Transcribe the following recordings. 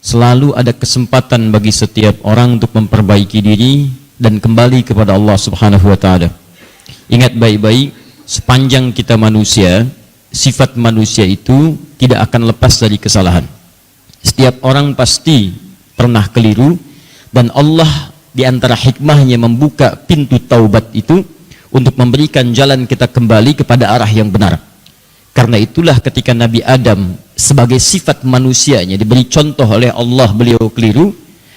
selalu ada kesempatan bagi setiap orang untuk memperbaiki diri dan kembali kepada Allah Subhanahu wa taala. Ingat baik-baik, sepanjang kita manusia, sifat manusia itu tidak akan lepas dari kesalahan. Setiap orang pasti pernah keliru, dan Allah di antara hikmahnya membuka pintu taubat itu untuk memberikan jalan kita kembali kepada arah yang benar. Karena itulah ketika Nabi Adam sebagai sifat manusianya diberi contoh oleh Allah, beliau keliru,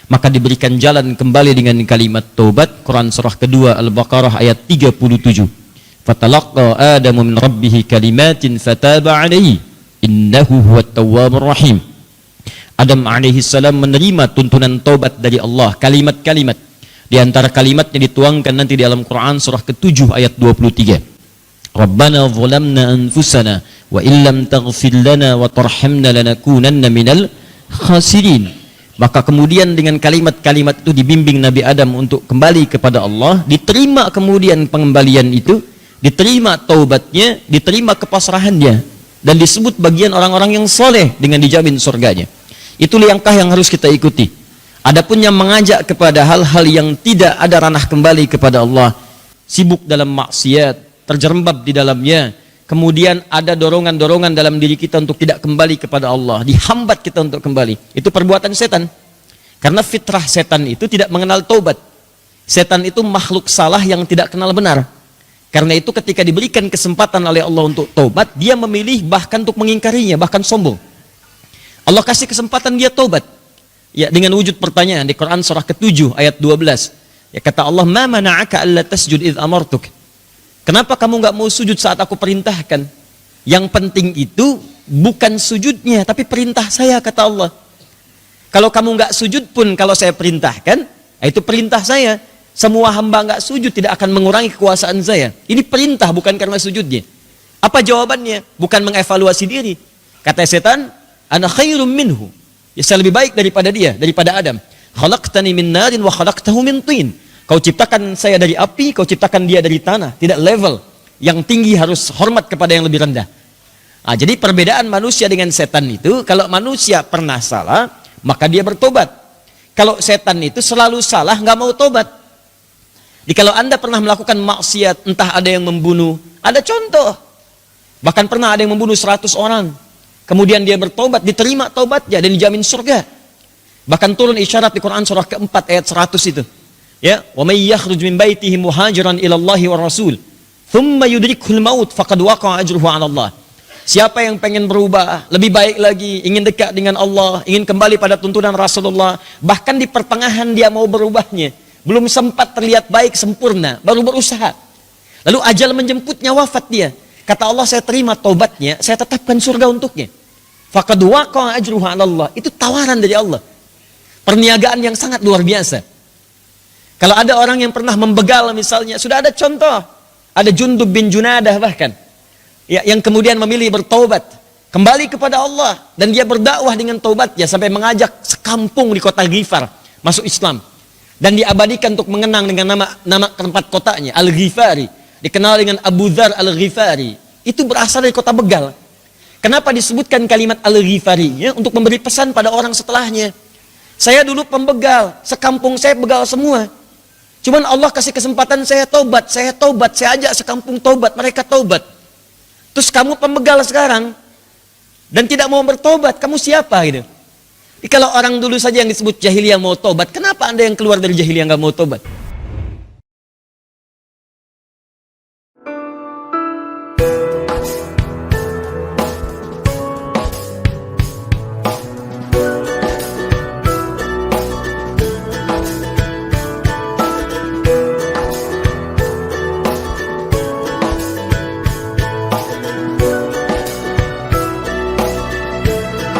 maka diberikan jalan kembali dengan kalimat taubat. Quran surah kedua Al-Baqarah ayat 37. Fatalaqqa Adamu min rabbih kalimatin fataba alaihi innahu huwat tawwabur rahim. Adam alaihi salam menerima tuntunan taubat dari Allah, kalimat-kalimat. Di antara kalimatnya dituangkan nanti di dalam Quran surah ke-7 ayat 23. Rabbana zalamna anfusana wa illam taghfir lana wa tarhamna lanakunanna minal khasirin. Maka kemudian dengan kalimat-kalimat itu dibimbing Nabi Adam untuk kembali kepada Allah, diterima kemudian pengembalian itu, diterima taubatnya, diterima kepasrahannya, dan disebut bagian orang-orang yang soleh dengan dijamin surganya. Itu langkah yang harus kita ikuti. Adapun yang mengajak kepada hal-hal yang tidak ada ranah kembali kepada Allah, sibuk dalam maksiat, terjerembab di dalamnya, kemudian ada dorongan-dorongan dalam diri kita untuk tidak kembali kepada Allah, dihambat kita untuk kembali, itu perbuatan setan. Karena fitrah setan itu tidak mengenal taubat. Setan itu makhluk salah yang tidak kenal benar. Karena itu ketika diberikan kesempatan oleh Allah untuk taubat, dia memilih bahkan untuk mengingkarinya, bahkan sombong. Allah kasih kesempatan dia taubat, ya, dengan wujud pertanyaan di Quran surah ke-7 ayat 12. Ya, kata Allah, ma mana'aka alla tasjud idh amartuk. Kenapa kamu nggak mau sujud saat aku perintahkan? Yang penting itu bukan sujudnya, tapi perintah saya, kata Allah. Kalau kamu nggak sujud pun kalau saya perintahkan, itu perintah saya. Semua hamba nggak sujud tidak akan mengurangi kekuasaan saya. Ini perintah, bukan karena sujudnya. Apa jawabannya? Bukan mengevaluasi diri. Kata setan, ana khairum minhu. Ya, saya lebih baik daripada dia, daripada Adam. Khalaqtani min narin wa khalaqtahu min tin. Kau ciptakan saya dari api, kau ciptakan dia dari tanah. Tidak level. Yang tinggi harus hormat kepada yang lebih rendah. Nah, jadi perbedaan manusia dengan setan itu, kalau manusia pernah salah, maka dia bertobat. Kalau setan itu selalu salah, nggak mau tobat. Jadi kalau Anda pernah melakukan maksiat, entah ada yang membunuh, ada contoh. Bahkan pernah ada yang membunuh 100 orang. Kemudian dia bertobat, diterima tobatnya dan dijamin surga. Bahkan turun isyarat di Quran surah keempat ayat 100 itu. Ya, wa may yakhruj min baitihi muhajiran ila Allahi wa rasul, thumma yudrikuhul maut faqad waqa'a ajruhu 'ala Allah. Siapa yang pengen berubah, lebih baik lagi, ingin dekat dengan Allah, ingin kembali pada tuntunan Rasulullah, bahkan di pertengahan dia mau berubahnya, belum sempat terlihat baik sempurna, baru berusaha. Lalu ajal menjemputnya, wafat dia. Kata Allah, saya terima taubatnya, saya tetapkan surga untuknya. Faqad waqa'a ajruhu 'ala Allah. Itu tawaran dari Allah. Perniagaan yang sangat luar biasa. Kalau ada orang yang pernah membegal misalnya, sudah ada contoh. Ada Jundub bin Junadah bahkan, ya, yang kemudian memilih bertaubat, kembali kepada Allah, dan dia berdakwah dengan taubatnya sampai mengajak sekampung di kota Ghifar masuk Islam, dan diabadikan untuk mengenang dengan nama tempat kotanya Al-Ghifari, dikenal dengan Abu Dzar Al-Ghifari. Itu berasal dari kota begal. Kenapa disebutkan kalimat Al-Ghifari? Ya, untuk memberi pesan pada orang setelahnya. Saya dulu pembegal, sekampung saya begal semua. Cuman Allah kasih kesempatan saya taubat, saya ajak sekampung taubat, mereka taubat. Terus kamu pembegal sekarang dan tidak mau bertobat, kamu siapa gitu? Jadi kalau orang dulu saja yang disebut jahiliyah mau tobat, kenapa Anda yang keluar dari jahiliyah nggak mau tobat?